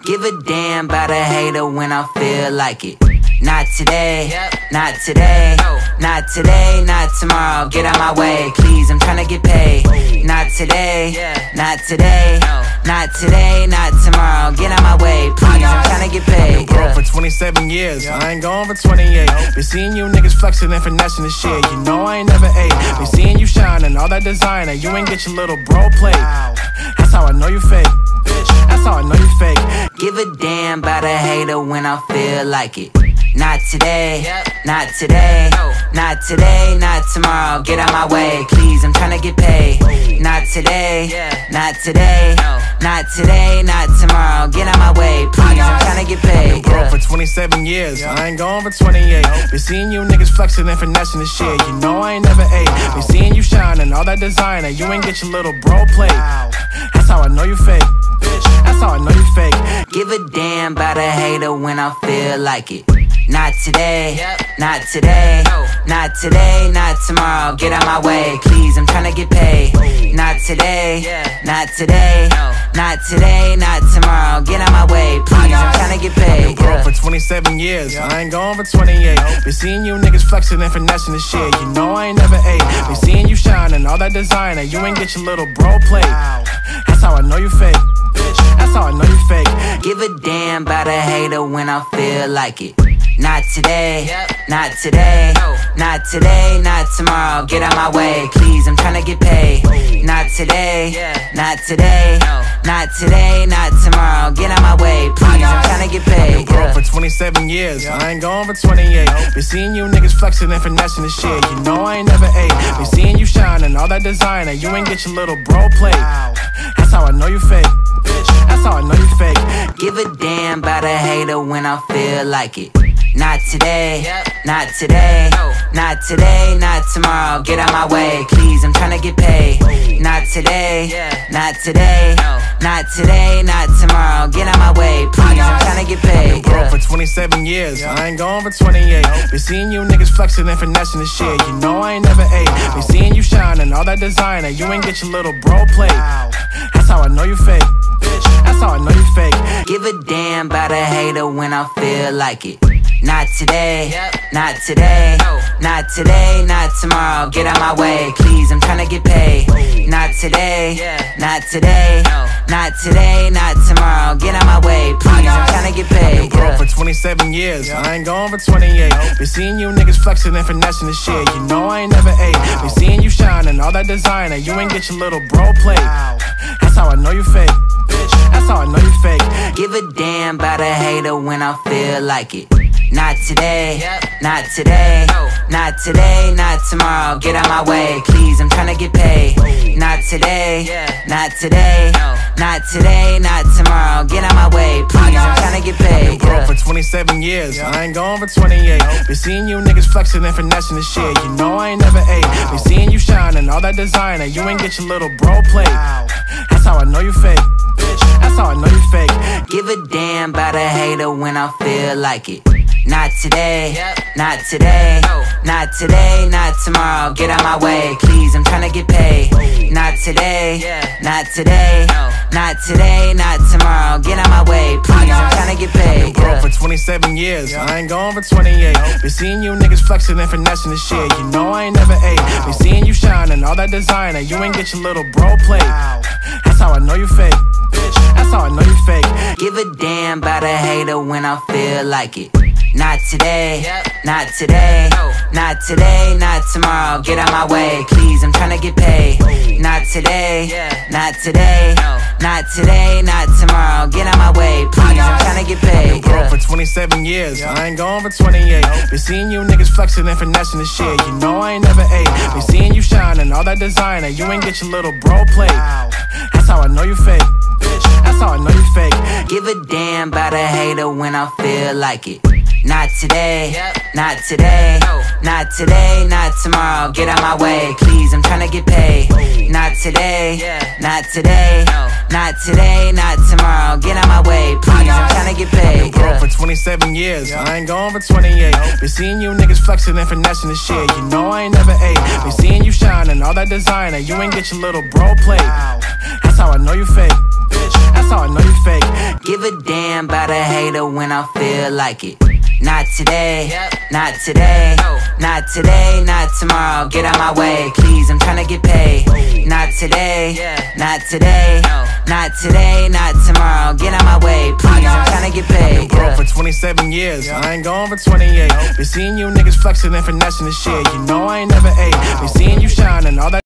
Give a damn about a hater when I feel like it. Not today, not today, not today, not tomorrow. Get out my way, please, I'm tryna get paid. Not today, not today, not today, not tomorrow. Get out my way, please, I'm tryna get paid. Broke for 27 years, I ain't going for 28. Been seeing you niggas flexing and finessing the shit. You know I ain't never ate. Been seeing you shining, all that designer. You ain't get your little bro plate. That's how I know you fake. That's how I know you fake. Give a damn about a hater when I feel like it. Not today, not today, not today, not tomorrow. Get out my way, please, I'm tryna get paid. Not today, not today, not today, not tomorrow. Get out my way, please, I'm tryna get paid. Broke for 27 years, I ain't going for 28. Been seeing you niggas flexing and finessing the shit. You know I ain't never ate. Been seeing you shining, all that designer. You ain't get your little bro plate. That's how I know you fake. That's how I know you fake. Give a damn about a hater when I feel like it. Not today, not today, not today, not tomorrow. Get out my way, please, I'm tryna get paid. Not today, not today, not today, not tomorrow. Get out my way, please, I'm tryna get paid. Broke for 27 years, I ain't going for 28. Been seeing you niggas flexing and finessing the shit. You know I ain't never ate. Been seeing you shining, all that designer. You ain't get your little bro plate. That's how I know you fake. That's how I know you fake. Give a damn about a hater when I feel like it. Not today, not today, not today, not tomorrow. Get out my way, please, I'm tryna get paid. Not today, not today, not today, not tomorrow. Get out my way, please, I'm tryna get paid. Broke for 27 years, I ain't going for 28. Been seeing you niggas flexing and finessing the shit. You know I ain't never ate. Been seeing you shining, all that designer. You ain't get your little bro plate. That's how I know you fake. That's how I know you fake. Give a damn about a hater when I feel like it. Not today, not today, not today, not tomorrow. Get out my way, please, I'm tryna get paid. Not today, not today, not today, not tomorrow. Get out my way, please, I'm tryna get paid. Broke for 27 years, I ain't going for 28. Been seeing you niggas flexing and finessing the shit. You know I ain't never ate. Been seeing you shining, all that designer. You ain't get your little bro plate. That's how I know you fake. That's how I know you fake. Give a damn about a hater when I feel like it. Not today, not today, not today, not tomorrow. Get out my way, please, I'm tryna get paid. Not today, not today, not today, not tomorrow. Get out my way, please, I'm tryna get paid. Broke for 27 years, I ain't going for 28. Been seeing you niggas flexing and finessing the shit. You know I ain't never ate. Been seeing you shining, all that designer. You ain't get your little bro plate. That's how I know you fake. That's how I know you fake. Give a damn about a hater when I feel like it. Not today, not today, not today, not tomorrow. Get out my way, please, I'm tryna get paid. Not today, not today, not today, not tomorrow. Get out my way, please, I'm tryna get paid. Broke for 27 years, I ain't going for 28. Been seeing you niggas flexing and finessing the shit. You know I ain't never ate. Been seeing you shining, all that designer. You ain't get your little bro plate. That's how I know you fake. That's how I know you fake. Give a damn about a hater when I feel like it. Not today, not today, not today, not tomorrow. Get out my way, please, I'm tryna get paid. Not today, not today, not today, not tomorrow. Get out my way, please, I'm tryna get paid. Broke for 27 years, I ain't going for 28. Been seeing you niggas flexing and finessing the shit. You know I ain't never ate. Been seeing you shining, all that designer. You ain't get your little bro plate. That's how I know you fake. That's how I know you fake. Give a damn about a hater when I feel like it. Not today, not today, not today, not tomorrow. Get out my way, please, I'm tryna get paid. Not today, not today, not today, not tomorrow. Get out my way, please, I'm tryna get paid. Broke for 27 years, I ain't going for 28. Been seeing you niggas flexing and finessing the shit. You know I ain't never ate. Been seeing you shining, all that designer. You ain't get your little bro plate. That's how I know you fake. That's how I know you fake. Give a damn about a hater when I feel like it. Not today, not today, not today, not tomorrow. Get out my way, please, I'm tryna get paid. Not today, not today, not today, not tomorrow. Get out my way, please, I'm tryna tryna get paid. Broke for 27 years, I ain't going for 28. Been seeing you niggas flexing and finessing the shit. You know I ain't never ate. Been seeing you shining, all that designer. You ain't get your little bro plate. That's how I know you fake. That's how I know you fake. Give a damn about a hater when I feel like it. Not today, not today, not today, not tomorrow. Get out my way, please, I'm tryna get paid. Not today, not today, not today, not tomorrow. Get out my way, please, I'm tryna get paid. Broke for 27 years, I ain't going for 28. Been seeing you niggas flexing and finessing the shit. You know I ain't never ate. Been seeing you shining, all that